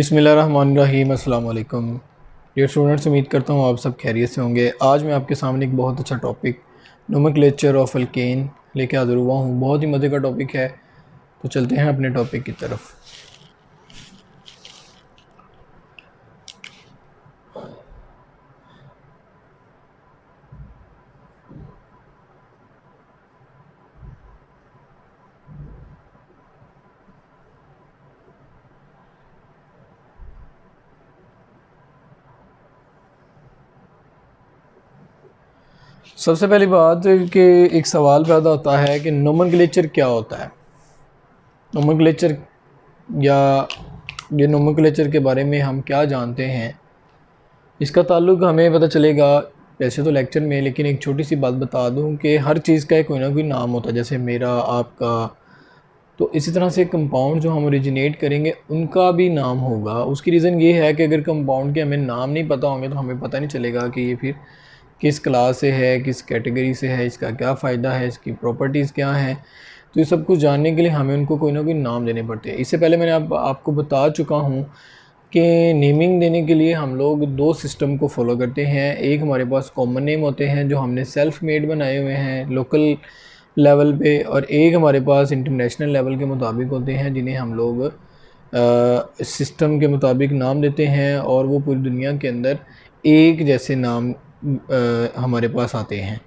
बिस्मिल्लाहिर्रहमानिर्रहीम। अस्सलाम वालेकुम डियर स्टूडेंट्स, उम्मीद करता हूँ आप सब खैरियत से होंगे। आज मैं आपके सामने एक बहुत अच्छा टॉपिक नोमेनक्लेचर ऑफ अल्केन लेके हाज़िर हुआ हूँ। बहुत ही मज़े का टॉपिक है, तो चलते हैं अपने टॉपिक की तरफ। सबसे पहली बात कि एक सवाल पैदा होता है कि नोमेनक्लेचर क्या होता है। नोमेनक्लेचर या ये नोमेनक्लेचर के बारे में हम क्या जानते हैं, इसका ताल्लुक हमें पता चलेगा वैसे तो लेक्चर में, लेकिन एक छोटी सी बात बता दूं कि हर चीज़ का कोई ना कोई नाम होता है। जैसे मेरा, आपका, तो इसी तरह से कंपाउंड जो हम ओरिजिनेट करेंगे उनका भी नाम होगा। उसकी रीज़न ये है कि अगर कंपाउंड के हमें नाम नहीं पता होंगे तो हमें पता नहीं चलेगा कि ये फिर किस क्लास से है, किस कैटेगरी से है, इसका क्या फ़ायदा है, इसकी प्रॉपर्टीज़ क्या हैं। तो ये सब कुछ जानने के लिए हमें उनको कोई ना कोई नाम देने पड़ते हैं। इससे पहले मैंने आपको बता चुका हूँ कि नेमिंग देने के लिए हम लोग दो सिस्टम को फॉलो करते हैं। एक हमारे पास कॉमन नेम होते हैं जो हमने सेल्फ मेड बनाए हुए हैं लोकल लेवल पे, और एक हमारे पास इंटरनेशनल लेवल के मुताबिक होते हैं जिन्हें हम लोग सिस्टम के मुताबिक नाम देते हैं, और वो पूरी दुनिया के अंदर एक जैसे नाम हमारे पास आते हैं।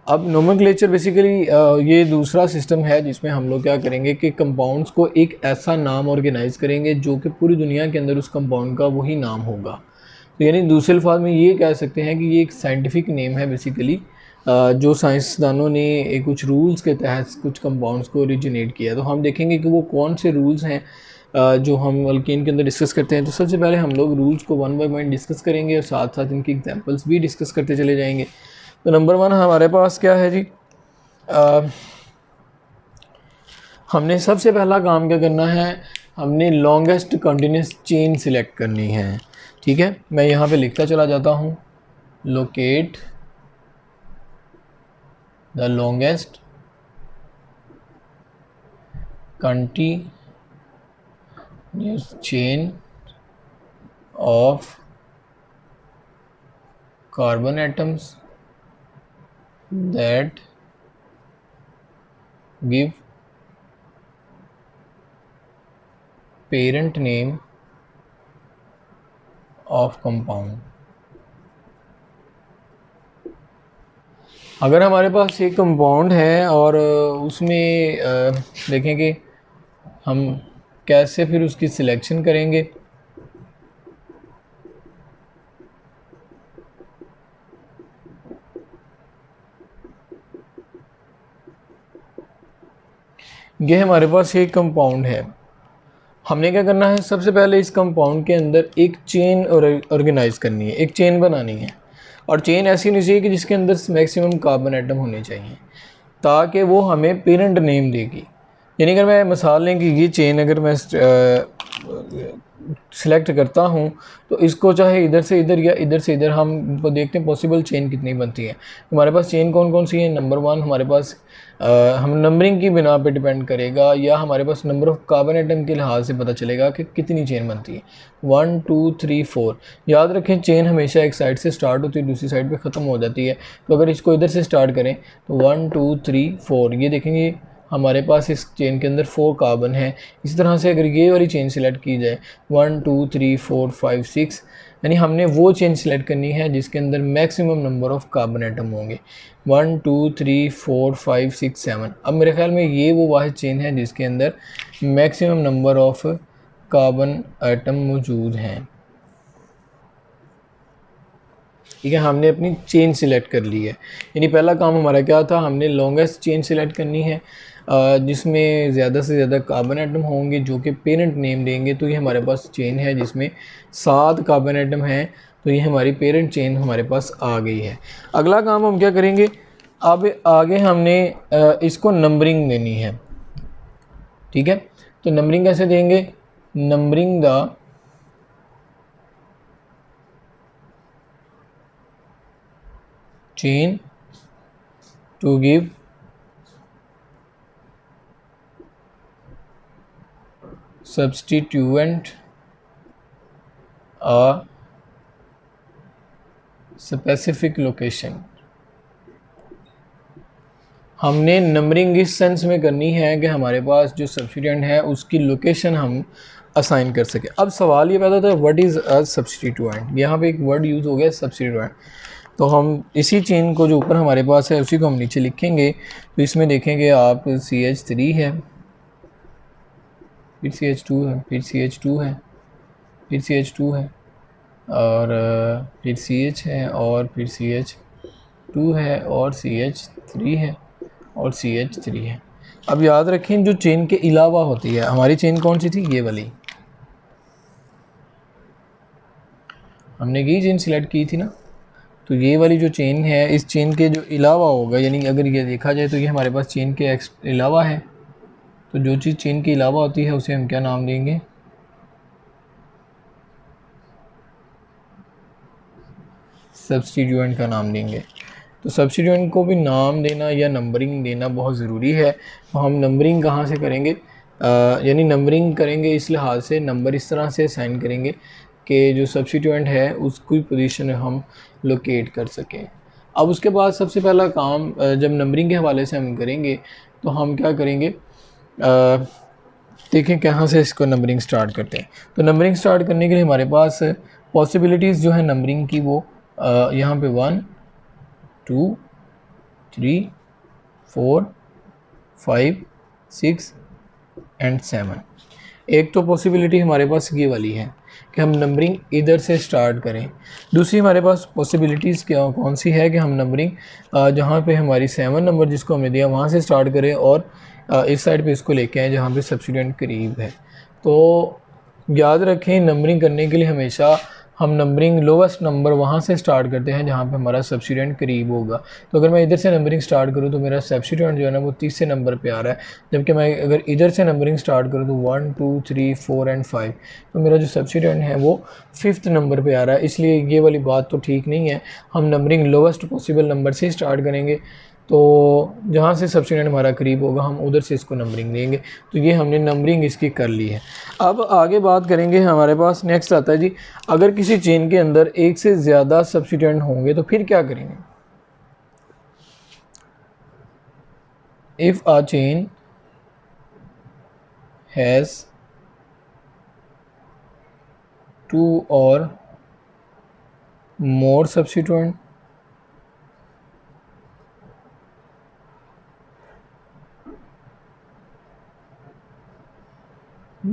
अब नोमेनक्लेचर बेसिकली ये दूसरा सिस्टम है जिसमें हम लोग क्या करेंगे कि कंपाउंड्स को एक ऐसा नाम ऑर्गेनाइज करेंगे जो कि पूरी दुनिया के अंदर उस कंपाउंड का वही नाम होगा। तो यानी दूसरे अल्फाज में ये कह सकते हैं कि ये एक साइंटिफिक नेम है बेसिकली, जो साइंसदानों ने कुछ रूल्स के तहत कुछ कंपाउंड्स को ओरिजिनेट किया। तो हम देखेंगे कि वो कौन से रूल्स हैं जो हम अल्केन के अंदर डिस्कस करते हैं। तो सबसे पहले हम लोग रूल्स को वन बाय वन डिस्कस करेंगे और साथ साथ इनकी एग्जांपल्स भी डिस्कस करते चले जाएंगे। तो नंबर वन हमारे पास क्या है जी, हमने सबसे पहला काम क्या करना है, हमने लॉन्गेस्ट कंटिन्यूस चेन सिलेक्ट करनी है। ठीक है, मैं यहाँ पे लिखता चला जाता हूँ, locate the longest continuous chain of carbon atoms that give parent name of compound। अगर हमारे पास एक कंपाउंड है और उसमें देखें कि हम कैसे फिर उसकी सिलेक्शन करेंगे। ये हमारे पास एक कंपाउंड है, हमने क्या करना है, सबसे पहले इस कंपाउंड के अंदर एक चेन ऑर्गेनाइज करनी है, एक चेन बनानी है। और चेन ऐसी होनी चाहिए कि जिसके अंदर मैक्सिमम कार्बन एटम होने चाहिए ताकि वो हमें पेरेंट नेम देगी। यानी अगर मैं मिसाल लें कि ये चेन अगर मैं सिलेक्ट करता हूँ तो इसको चाहे इधर से इधर या इधर से इधर, हम देखते हैं पॉसिबल चेन कितनी बनती है। हमारे पास चेन कौन कौन सी है। नंबर वन हमारे पास हम नंबरिंग की बिना पे डिपेंड करेगा, या हमारे पास नंबर ऑफ़ कार्बन एटम के लिहाज से पता चलेगा कि कितनी चेन बनती है। 1 2 3 4। याद रखें चेन हमेशा एक साइड से स्टार्ट होती है, दूसरी साइड पे ख़त्म हो जाती है। तो अगर इसको इधर से स्टार्ट करें तो 1 2 3 4, ये देखेंगे हमारे पास इस चेन के अंदर 4 कार्बन है। इसी तरह से अगर ये वाली चेन सिलेक्ट की जाए 1 2 3 4 5 6, यानी हमने वो चेन सिलेक्ट करनी है जिसके अंदर maximum number of carbon atom होंगे। 1 2 3 4 5 6 7। अब मेरे ख्याल में ये वो वाहिद चेन है जिसके अंदर maximum number of carbon atom मौजूद हैं। ठीक है, हमने अपनी चेन सिलेक्ट कर ली है। यानी पहला काम हमारा क्या था, हमने लॉन्गेस्ट चेन सिलेक्ट करनी है जिसमें ज़्यादा से ज़्यादा कार्बन एटम होंगे जो कि पेरेंट नेम देंगे। तो ये हमारे पास चेन है जिसमें 7 कार्बन एटम हैं, तो ये हमारी पेरेंट चेन हमारे पास आ गई है। अगला काम हम क्या करेंगे, अब आगे हमने इसको नंबरिंग देनी है। ठीक है, तो नंबरिंग कैसे देंगे, numbering the chain to give substituent a specific location. हमने नंबरिंग इस सेंस में करनी है कि हमारे पास जो सब्स्टिट्यूएंट है उसकी लोकेशन हम असाइन कर सके। अब सवाल ये पैदा होता है व्हाट इज़ अ सब्स्टिट्यूएंट। यहाँ पे एक वर्ड यूज़ हो गया सब्स्टिट्यूएंट। तो हम इसी चेन को जो ऊपर हमारे पास है उसी को हम नीचे लिखेंगे। तो इसमें देखेंगे आप CH3 है, फिर CH2 है, फिर CH2 है, फिर CH2 है, और फिर CH है, और फिर CH2 है, और CH3 है, और CH3 है। अब याद रखें जो चेन के अलावा होती है, हमारी चेन कौन सी थी, ये वाली हमने ये चेन सिलेक्ट की थी ना। तो ये वाली जो चेन है, इस चेन के जो अलावा होगा, यानी अगर ये देखा जाए तो ये हमारे पास चेन के अलावा है। तो जो चीज़ चेन के अलावा होती है उसे हम क्या नाम देंगे, सब्स्टिट्यूएंट का नाम देंगे। तो सब्स्टिट्यूएंट को भी नाम देना या नंबरिंग देना बहुत ज़रूरी है। तो हम नंबरिंग कहाँ से करेंगे, यानी नंबरिंग करेंगे इस लिहाज से, नंबर इस तरह से असाइन करेंगे कि जो सब्स्टिट्यूएंट है उसकी पोजीशन हम लोकेट कर सकें। अब उसके बाद सबसे पहला काम जब नंबरिंग के हवाले से हम करेंगे तो हम क्या करेंगे, देखें कहाँ से इसको नंबरिंग स्टार्ट करते हैं। तो नंबरिंग स्टार्ट करने के लिए हमारे पास पॉसिबिलिटीज़ जो है नंबरिंग की वो यहाँ पे 1 2 3 4 5 6 एंड 7। एक तो पॉसिबिलिटी हमारे पास ये वाली है कि हम नंबरिंग इधर से स्टार्ट करें। दूसरी हमारे पास पॉसिबिलिटीज़ क्या कौन सी है कि हम नंबरिंग जहाँ पे हमारी 7 नंबर जिसको हमने दिया वहाँ से स्टार्ट करें और इस साइड पे इसको लेके आए जहाँ पे सब्स्टिट्यूएंट करीब है। तो याद रखें नंबरिंग करने के लिए हमेशा हम नंबरिंग लोवेस्ट नंबर वहाँ से स्टार्ट करते हैं जहाँ पे हमारा सब्स्टिट्यूएंट करीब होगा। तो अगर मैं इधर से नंबरिंग स्टार्ट करूँ तो मेरा सब्स्टिट्यूएंट जो है ना वो 30 से नंबर पे आ रहा है, जबकि मैं अगर इधर से नंबरिंग स्टार्ट करूँ तो 1 2 3 4 एंड 5 तो मेरा जो सब्स्टिट्यूएंट है वो 5th नंबर पे आ रहा है। इसलिए ये वाली बात तो ठीक नहीं है। हम नंबरिंग लोवेस्ट पॉसिबल नंबर से स्टार्ट करेंगे, तो जहाँ से सब्स्टिट्यूएंट हमारा करीब होगा हम उधर से इसको नंबरिंग देंगे। तो ये हमने नंबरिंग इसकी कर ली है। अब आगे बात करेंगे, हमारे पास नेक्स्ट आता है जी, अगर किसी चेन के अंदर एक से ज़्यादा सब्स्टिट्यूएंट होंगे तो फिर क्या करेंगे। If a chain has 2 or more substituent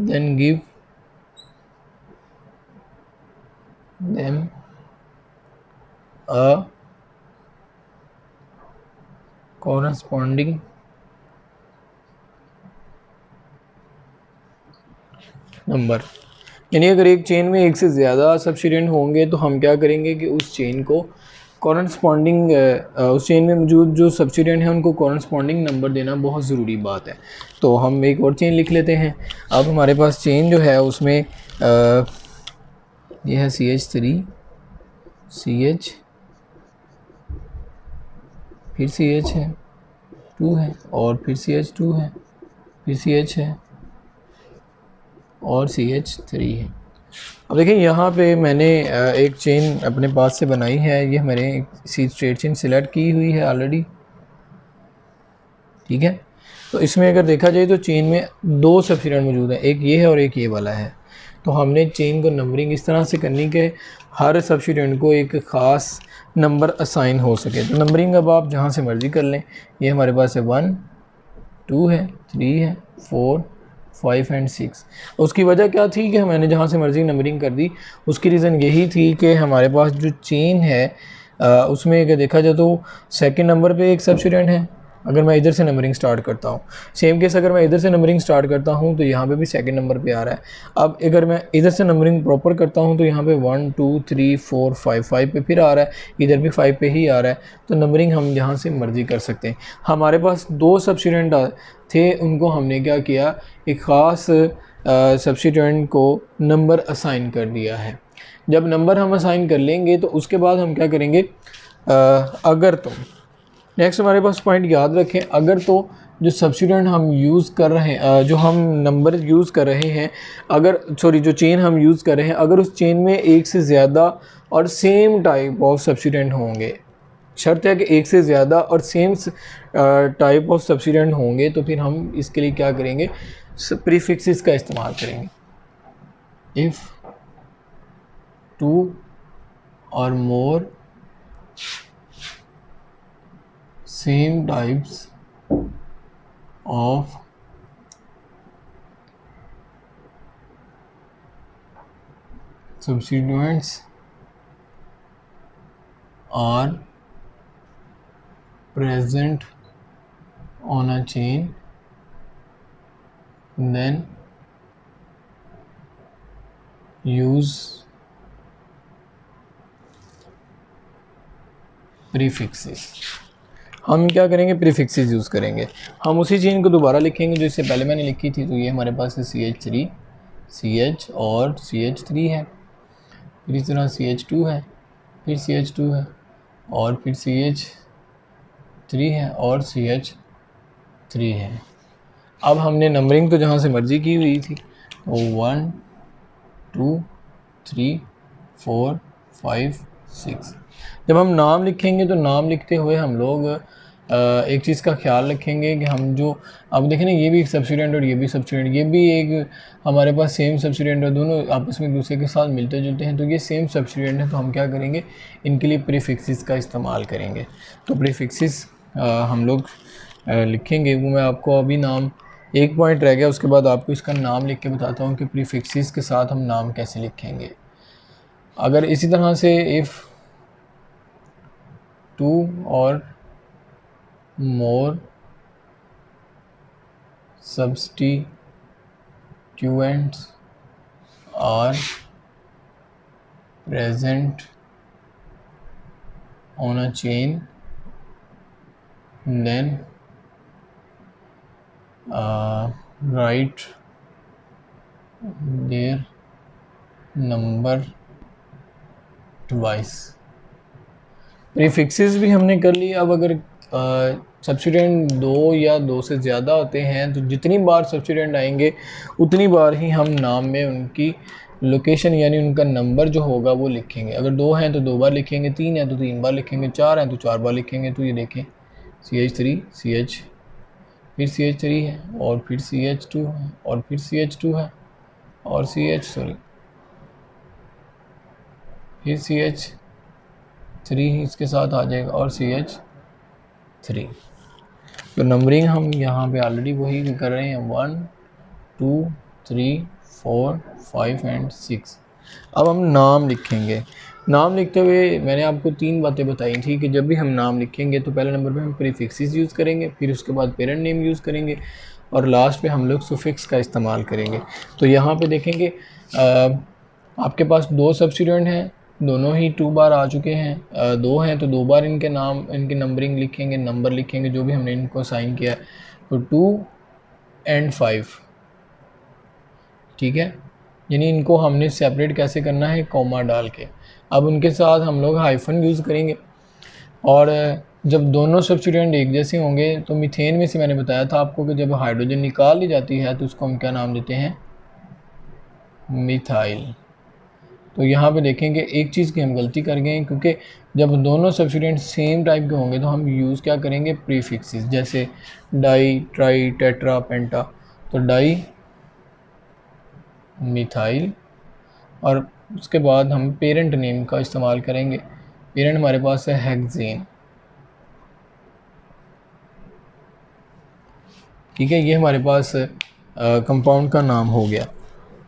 then give them a corresponding number. यानी अगर एक चेन में एक से ज़्यादा सब्स्टिट्यूएंट होंगे तो हम क्या करेंगे कि उस चेन को कॉरेस्पॉन्डिंग उस चेन में मौजूद जो सब्स्टिट्यूएंट हैं उनको कॉरेस्पॉन्डिंग नंबर देना बहुत ज़रूरी बात है। तो हम एक और चेन लिख लेते हैं। अब हमारे पास चेन जो है उसमें ये है CH3 CH, फिर CH है 2 है, और फिर CH2 है, फिर CH है, और CH3 है। अब देखिए यहाँ पे मैंने एक चेन अपने पास से बनाई है, ये मैंने इसी स्ट्रेट चेन सिलेक्ट की हुई है ऑलरेडी, ठीक है। तो इसमें अगर देखा जाए तो चेन में 2 सब्स्टिट्यूएंट मौजूद हैं, एक ये है और एक ये वाला है। तो हमने चेन को नंबरिंग इस तरह से करनी कि हर सब्स्टिट्यूएंट को एक ख़ास नंबर असाइन हो सके। तो नंबरिंग अब आप जहाँ से मर्ज़ी कर लें। ये हमारे पास है 1 2 है, 3 है, 4 5 एंड 6। उसकी वजह क्या थी कि मैंने जहाँ से मर्ज़ी नंबरिंग कर दी, उसकी रीज़न यही थी कि हमारे पास जो चेन है उसमें अगर देखा जाए तो सेकंड नंबर पे एक सब्स्टिट्यूएंट है अगर मैं इधर से नंबरिंग स्टार्ट करता हूँ। सेम केस अगर मैं इधर से नंबरिंग स्टार्ट करता हूँ तो यहाँ पे भी सेकंड नंबर पे आ रहा है। अब अगर मैं इधर से नंबरिंग प्रॉपर करता हूँ तो यहाँ पे 1 2 3 4 5 पे फिर आ रहा है, इधर भी 5 पे ही आ रहा है। तो नंबरिंग हम यहाँ से मर्ज़ी कर सकते हैं। हमारे पास 2 सब्स्टिट्यूएंट थे, उनको हमने क्या किया, एक ख़ास सब्स्टिट्यूएंट को नंबर असाइन कर दिया है। जब नंबर हम असाइन कर लेंगे तो उसके बाद हम क्या करेंगे, अगर तुम नेक्स्ट हमारे पास पॉइंट याद रखें, अगर तो जो सब्सिट्यूएंट हम यूज़ कर रहे हैं, जो हम नंबर यूज़ कर रहे हैं, अगर सॉरी जो चेन हम यूज़ कर रहे हैं, अगर उस चेन में एक से ज़्यादा और सेम टाइप ऑफ सब्सिट्यूएंट होंगे, शर्त है कि एक से ज़्यादा और सेम टाइप ऑफ सब्सिट्यूएंट होंगे, तो फिर हम इसके लिए क्या करेंगे, प्रीफिक्सेस का इस्तेमाल करेंगे। If two or more same types of substituents are present on a chain, then use prefixes। हम क्या करेंगे, प्रीफिक्सेस यूज़ करेंगे। हम उसी चेन को दोबारा लिखेंगे जो इससे पहले मैंने लिखी थी। तो ये हमारे पास है CH3, CH और CH3 है, फिर इस तरह CH2 है, फिर CH2 है, और फिर CH3 है और CH3 है। अब हमने नंबरिंग तो जहाँ से मर्ज़ी की हुई थी, तो 1 2 3 4 5 6। जब हम नाम लिखेंगे तो नाम लिखते हुए हम लोग एक चीज़ का ख्याल रखेंगे कि हम जो, अब देखें ना, ये भी एक सब्सिट्यूएंट और ये भी सब्सिट्यूएंट, ये भी एक हमारे पास सेम सब्सिट्यूएंट है, दोनों आपस में एक दूसरे के साथ मिलते जुलते हैं, तो ये सेम सब्सिट्यूएंट है। तो हम क्या करेंगे, इनके लिए प्रीफिक्सेस का इस्तेमाल करेंगे। तो प्रीफिक्सेस हम लोग लिखेंगे, वो मैं आपको अभी नाम, एक पॉइंट रह गया, उसके बाद आपको इसका नाम लिख के बताता हूँ कि प्रीफिक्सेस के साथ हम नाम कैसे लिखेंगे। अगर इसी तरह से if two or more substituents are present on a chain, then write their number twice। Prefixes भी हमने कर ली। अब अगर सब्सिट्यूएंट दो या दो से ज़्यादा होते हैं तो जितनी बार सब्सिट्यूएंट आएंगे उतनी बार ही हम नाम में उनकी लोकेशन यानी उनका नंबर जो होगा वो लिखेंगे। अगर दो हैं तो दो बार लिखेंगे, तीन हैं तो तीन बार लिखेंगे, चार हैं तो चार बार लिखेंगे। तो ये देखें CH3 CH, फिर CH3 है, और फिर CH2 है, और फिर CH2 है, और फिर CH3 इसके साथ आ जाएगा, और CH3। तो नंबरिंग हम यहाँ पे ऑलरेडी वही कर रहे हैं, 1 2 3 4 5 एंड 6। अब हम नाम लिखेंगे। नाम लिखते हुए मैंने आपको तीन बातें बताई थी कि जब भी हम नाम लिखेंगे तो पहले नंबर पे हम प्रीफिक्सेस यूज़ करेंगे, फिर उसके बाद पेरेंट नेम यूज़ करेंगे, और लास्ट पे हम लोग सुफिक्स का इस्तेमाल करेंगे। तो यहाँ पे देखेंगे आपके पास दो सब्सिट्यूएंट हैं, दोनों ही 2 बार आ चुके हैं। दो हैं तो दो बार इनके नाम, इनकी नंबरिंग लिखेंगे, नंबर लिखेंगे जो भी हमने इनको साइन किया है। तो 2 एंड 5, ठीक है, यानी इनको हमने सेपरेट कैसे करना है, कॉमा डाल के। अब उनके साथ हम लोग हाइफन यूज़ करेंगे। और जब दोनों सब्सिट्यूएंट एक जैसे होंगे तो मीथेन में से मैंने बताया था आपको कि जब हाइड्रोजन निकाल ली जाती है तो उसको हम क्या नाम देते हैं, मिथाइल। तो यहाँ पे देखेंगे एक चीज़ की हम गलती कर गए, क्योंकि जब दोनों सब्सिट्यूएंट सेम टाइप के होंगे तो हम यूज़ क्या करेंगे, प्रीफिक्सेस, जैसे डाई, ट्राई, टेट्रा, पेंटा। तो डाई मिथाइल, और उसके बाद हम पेरेंट नेम का इस्तेमाल करेंगे। पेरेंट हमारे पास है हेक्सेन, ठीक है, ये हमारे पास कंपाउंड का नाम हो गया।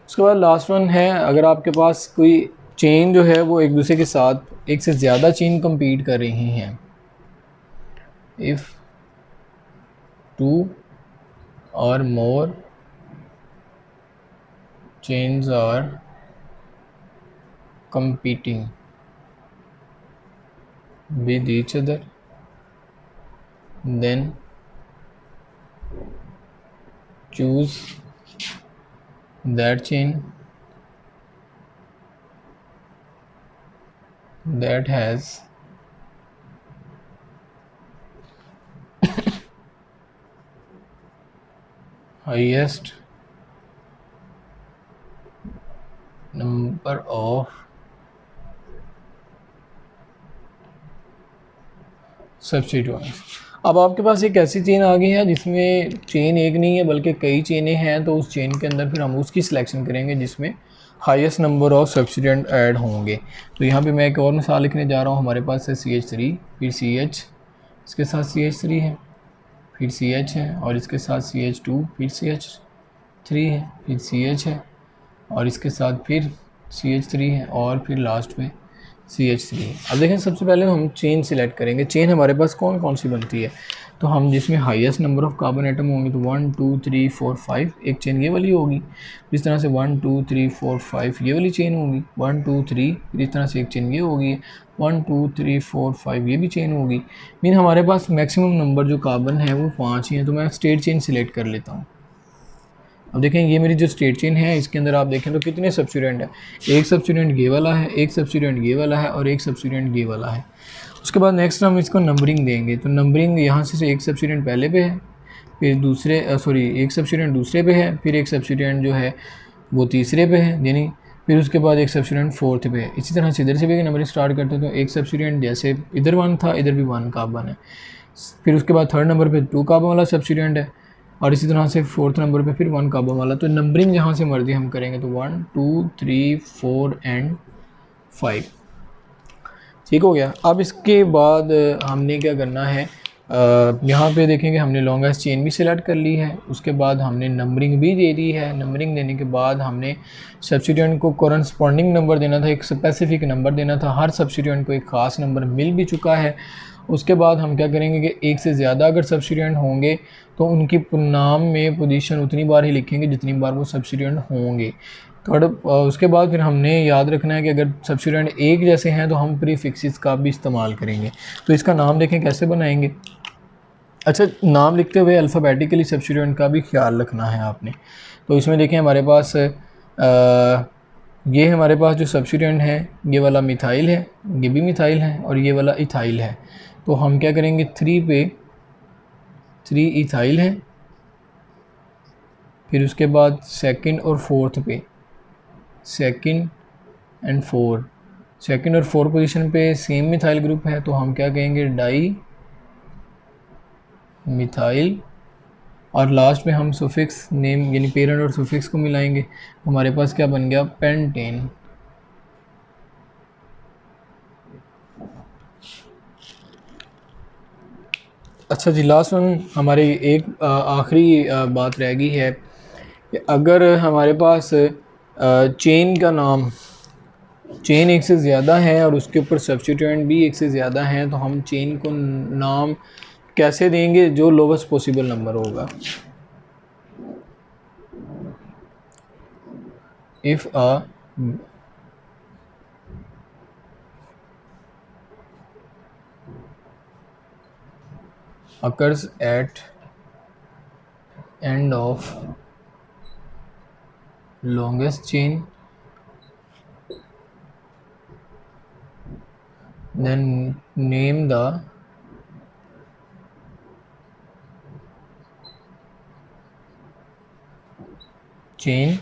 उसके बाद लास्ट वन है, अगर आपके पास कोई चेन जो है वो एक दूसरे के साथ एक से ज़्यादा चेन compete कर रही हैं, if two or more chains are competing with each other, then choose that chain that has highest number of substituents. अब आपके पास एक ऐसी चेन आ गई है जिसमें चेन एक नहीं है बल्कि कई चेनें हैं, तो उस चेन के अंदर फिर हम उसकी सिलेक्शन करेंगे जिसमें highest number of substituent add होंगे। तो यहाँ पे मैं एक और मिसाल लिखने जा रहा हूँ। हमारे पास है CH3, फिर CH, इसके साथ CH3 है, फिर CH है, और इसके साथ CH2, फिर CH3 है, फिर CH है, और इसके साथ फिर CH3 है, और फिर लास्ट में CH3। अब देखें, सबसे पहले हम चेन सिलेक्ट करेंगे। चेन हमारे पास कौन कौन सी बनती है, तो हम जिसमें highest number of carbon atom होंगे तो 1 2 3 4 5 एक चेन ये वाली होगी। इस तरह से 1 2 3 4 5 ये वाली चेन होगी, 1 2 3, फिर इस तरह से एक चेन ये होगी, 1 2 3 4 5 ये भी चेन होगी। मीन हमारे पास मैक्सिमम नंबर जो कार्बन है वो 5 ही हैं। तो मैं स्टेट चेन सिलेक्ट कर लेता हूँ। अब देखें, ये मेरी जो स्टेट चेन है इसके अंदर आप देखें तो कितने सब्स्टिट्यूएंट है। एक सब्स्टिट्यूएंट ये वाला है, एक सब्स्टिट्यूएंट ये वाला है, और एक सब्स्टिट्यूएंट ये वाला है। उसके बाद नेक्स्ट हम इसको नंबरिंग देंगे। तो नंबरिंग यहाँ से एक सब्स्टिट्यूएंट पहले पे है, फिर दूसरे एक सब्स्टिट्यूएंट दूसरे पे है, फिर एक सब्स्टिट्यूएंट जो है वो तीसरे पे है, यानी फिर उसके बाद एक सब्स्टिट्यूएंट फोर्थ पे है। इसी तरह से इधर से भी नंबरिंग स्टार्ट करते हैं। तो एक सब्स्टिट्यूएंट जैसे इधर 1 था, इधर भी 1 कार्बन है। फिर उसके बाद थर्ड नंबर पे 2 कार्बन वाला सब्स्टिट्यूएंट है, और इसी तरह से फोर्थ नंबर पे फिर 1 कार्बन वाला। तो नंबरिंग जहाँ से मर्जी हम करेंगे तो 1 2 3 4 एंड 5। ठीक हो गया। अब इसके बाद हमने क्या करना है, यहाँ पे देखेंगे हमने लॉन्गेस्ट चेन भी सिलेक्ट कर ली है। उसके बाद हमने नंबरिंग भी दे दी है। नंबरिंग देने के बाद हमने सब्स्टिट्यूएंट को कॉरस्पॉन्डिंग नंबर देना था, एक स्पेसिफिक नंबर देना था। हर सब्स्टिट्यूएंट को एक ख़ास नंबर मिल भी चुका है। उसके बाद हम क्या करेंगे कि एक से ज़्यादा अगर सब्स्टिट्यूएंट होंगे तो उनकी नाम में पोजीशन उतनी बार ही लिखेंगे जितनी बार वो सब्स्टिट्यूएंट होंगे। थर्ड, उसके बाद फिर हमने याद रखना है कि अगर सब्स्टिट्यूएंट एक जैसे हैं तो हम प्रीफिक्सेस का भी इस्तेमाल करेंगे। तो इसका नाम देखें कैसे बनाएंगे। अच्छा, नाम लिखते हुए अल्फ़ाबेटिकली सब्स्टिट्यूएंट का भी ख्याल रखना है आपने। तो इसमें देखें हमारे पास ये हमारे पास जो सब्स्टिट्यूएंट है ये वाला मिथाइल है, ये भी मिथाइल है, और ये वाला इथाइल है। तो हम क्या करेंगे, 3 पे 3 इथाइल है, फिर उसके बाद सेकंड और फोर्थ पे सेकंड एंड फोर, सेकंड और फोर्थ पोजीशन पे सेम मिथाइल ग्रुप है। तो हम क्या कहेंगे, डाई मिथाइल, और लास्ट में हम सुफिक्स नेम यानी पेरेंट और सुफिक्स को मिलाएंगे। हमारे पास क्या बन गया, पेंटेन। अच्छा जी, लास्ट वन हमारी एक आखिरी बात रह गई है कि अगर हमारे पास चेन का नाम, चेन एक से ज़्यादा है और उसके ऊपर सब्स्टिट्यूएंट भी एक से ज़्यादा हैं, तो हम चेन को नाम कैसे देंगे, जो लोवेस्ट पॉसिबल नंबर होगा। If occurs at end of longest chain, then name the chain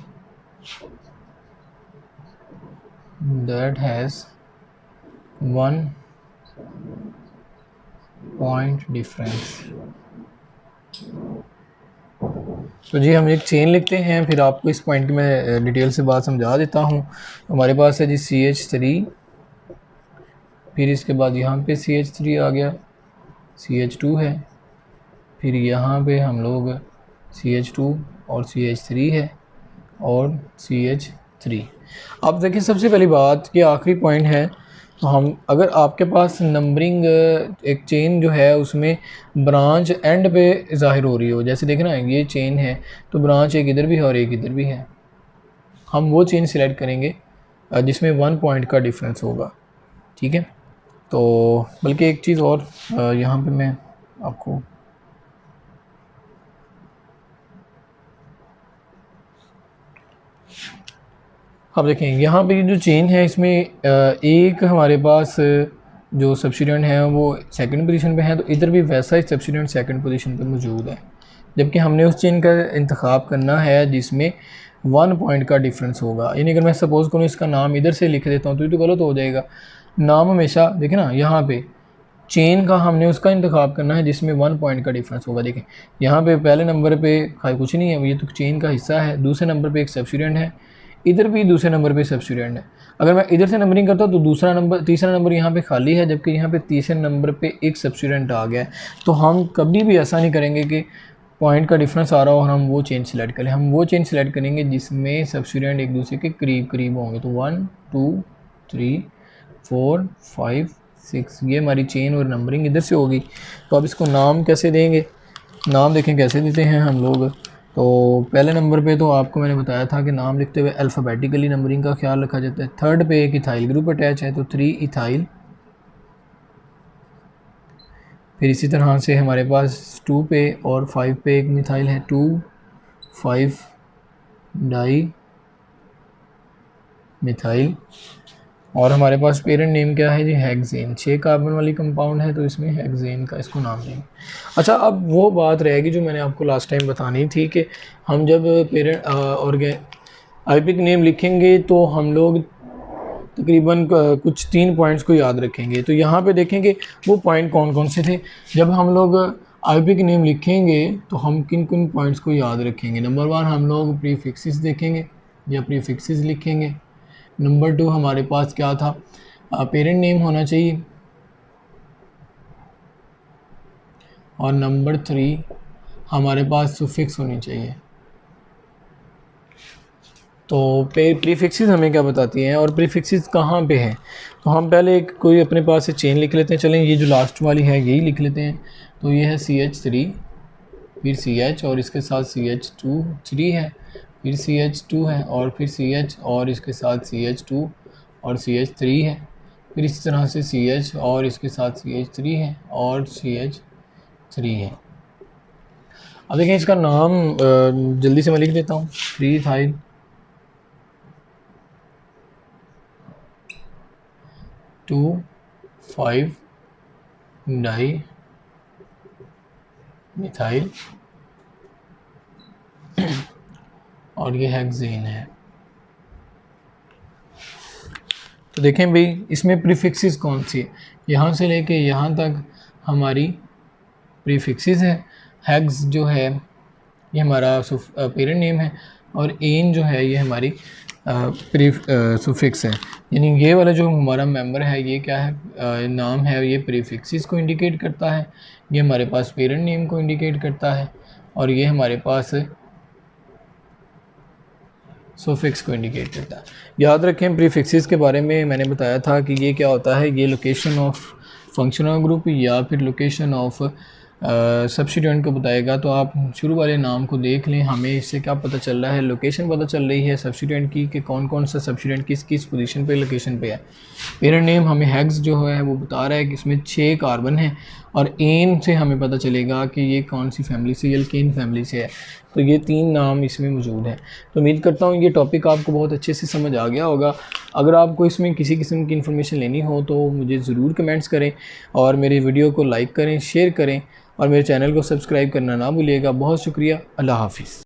that has 1 point difference। तो जी हम एक चेन लिखते हैं, फिर आपको इस पॉइंट की मैं डिटेल से बात समझा देता हूँ। हमारे पास है जी CH3, फिर इसके बाद यहाँ पे CH3 आ गया, CH2 है, फिर यहाँ पे हम लोग CH2 और CH3 है और CH3। अब देखिए, सबसे पहली बात कि आखिरी पॉइंट है, तो हम अगर आपके पास नंबरिंग एक चेन जो है उसमें ब्रांच एंड पे ज़ाहिर हो रही हो, जैसे देखें ना ये चेन है तो ब्रांच एक इधर भी है और एक इधर भी है, हम वो चेन सिलेक्ट करेंगे जिसमें 1 पॉइंट का डिफरेंस होगा। ठीक है। तो बल्कि एक चीज़ और यहाँ पे मैं आपको अब देखें, यहाँ पे जो चेन है इसमें एक हमारे पास जो सब्स्टिट्यूएंट है वो सेकंड पोजीशन पे है, तो इधर भी वैसा ही सब्स्टिट्यूएंट सेकंड पोजीशन पे मौजूद है। जबकि हमने उस चेन का इंतखाब करना है जिसमें 1 पॉइंट का डिफरेंस होगा। यानी अगर मैं सपोज़ करूँ इसका नाम इधर से लिख देता हूँ तो ये तो गलत हो जाएगा। नाम हमेशा देखें ना, यहाँ पे चेन का हमने उसका इंतखाब करना है जिसमें 1 पॉइंट का डिफरेंस होगा। देखें यहाँ पे पहले नंबर पे कुछ नहीं है, ये तो चेन का हिस्सा है। दूसरे नंबर पे एक सब्स्टिट्यूएंट है, इधर भी दूसरे नंबर पे सब्स्टिट्यूएंट है। अगर मैं इधर से नंबरिंग करता हूँ तो तीसरा नंबर यहाँ पे खाली है, जबकि यहाँ पे तीसरे नंबर पे एक सब्स्टिट्यूएंट आ गया है। तो हम कभी भी ऐसा नहीं करेंगे कि पॉइंट का डिफरेंस आ रहा हो और हम वो चेन सेलेक्ट करें। हम वो चेन सेलेक्ट करेंगे जिसमें सब्स्टिट्यूएंट एक दूसरे के करीब करीब होंगे। तो 1 2 3 4 5 6 ये हमारी चेन और नंबरिंग इधर से होगी। तो अब इसको नाम कैसे देंगे, नाम देखें कैसे देते हैं हम लोग। तो पहले नंबर पे तो आपको मैंने बताया था कि नाम लिखते हुए अल्फ़ाबेटिकली नंबरिंग का ख्याल रखा जाता है। थर्ड पे एक इथाइल ग्रुप अटैच है तो 3 इथाइल। फिर इसी तरह से हमारे पास 2 पे और 5 पे एक मिथाइल है, 2 5 डाई मिथाइल। और हमारे पास पेरेंट नेम क्या है जी, हेक्सेन। 6 कार्बन वाली कंपाउंड है तो इसमें हेक्सेन का इसको नाम देंगे। अच्छा, अब वो बात रहेगी जो मैंने आपको लास्ट टाइम बतानी थी कि हम जब पेरेंट आईपिक नेम लिखेंगे तो हम लोग तकरीबन कुछ 3 पॉइंट्स को याद रखेंगे। तो यहाँ पे देखेंगे वो पॉइंट कौन कौन से थे। जब हम लोग आईपिक नेम लिखेंगे तो हम किन किन पॉइंट्स को याद रखेंगे। नंबर 1 हम लोग प्रीफिक्सेस देखेंगे या प्रीफिक्सेस लिखेंगे। नंबर 2 हमारे पास क्या था, पेरेंट नेम होना चाहिए। और नंबर 3 हमारे पास सुफिक्स होनी चाहिए। तो प्रीफिक्सेस हमें क्या बताती हैं और प्रीफिक्सेस कहाँ पे हैं। तो हम पहले एक कोई अपने पास से चेन लिख लेते हैं। चलें ये जो लास्ट वाली है यही लिख लेते हैं। तो ये है CH3, फिर CH और इसके साथ CH2 3 है, फिर CH2 है और फिर CH और इसके साथ CH2 और CH3 है। फिर इसी तरह से CH और इसके साथ CH3 है और CH3 है। अब देखें इसका नाम जल्दी से मैं लिख देता हूँ। 3 इथाइल, 2 5 डाई मिथाइल और ये हेक्सेन है। तो देखें भाई इसमें प्रीफिक्सेस कौन सी है, यहाँ से लेके यहाँ तक हमारी प्रीफिक्सेस है। हेक्स जो है ये हमारा पेरेंट नेम है और एन जो है ये हमारी सुफिक्स है। यानी ये वाला जो हमारा मेंबर है ये क्या है, नाम है, ये प्रीफिक्सेस को इंडिकेट करता है। ये हमारे पास पेरेंट नेम को इंडिकेट करता है और ये हमारे पास सुफिक्स को इंडिकेट करता है। याद रखें प्रीफिक्सेस के बारे में मैंने बताया था कि ये क्या होता है, ये लोकेशन ऑफ फंक्शनल ग्रुप या फिर लोकेशन ऑफ सब्स्टिट्यूएंट को बताएगा। तो आप शुरू वाले नाम को देख लें, हमें इससे क्या पता चल रहा है, लोकेशन पता चल रही है सब्स्टिट्यूएंट की कि कौन कौन सा सब्स्टिट्यूएंट किस किस पोजीशन पे लोकेशन पे है। पेरेंट नेम हमें हेक्स जो है वो बता रहा है कि इसमें 6 कार्बन है और एन से हमें पता चलेगा कि ये कौन सी फैमिली से, एल्केन फैमिली से है। तो ये 3 नाम इसमें मौजूद हैं। तो उम्मीद करता हूँ ये टॉपिक आपको बहुत अच्छे से समझ आ गया होगा। अगर आपको इसमें किसी किस्म की इन्फॉर्मेशन लेनी हो तो मुझे ज़रूर कमेंट्स करें और मेरे वीडियो को लाइक करें, शेयर करें और मेरे चैनल को सब्सक्राइब करना ना भूलिएगा। बहुत शुक्रिया, अल्लाह हाफ़िज़।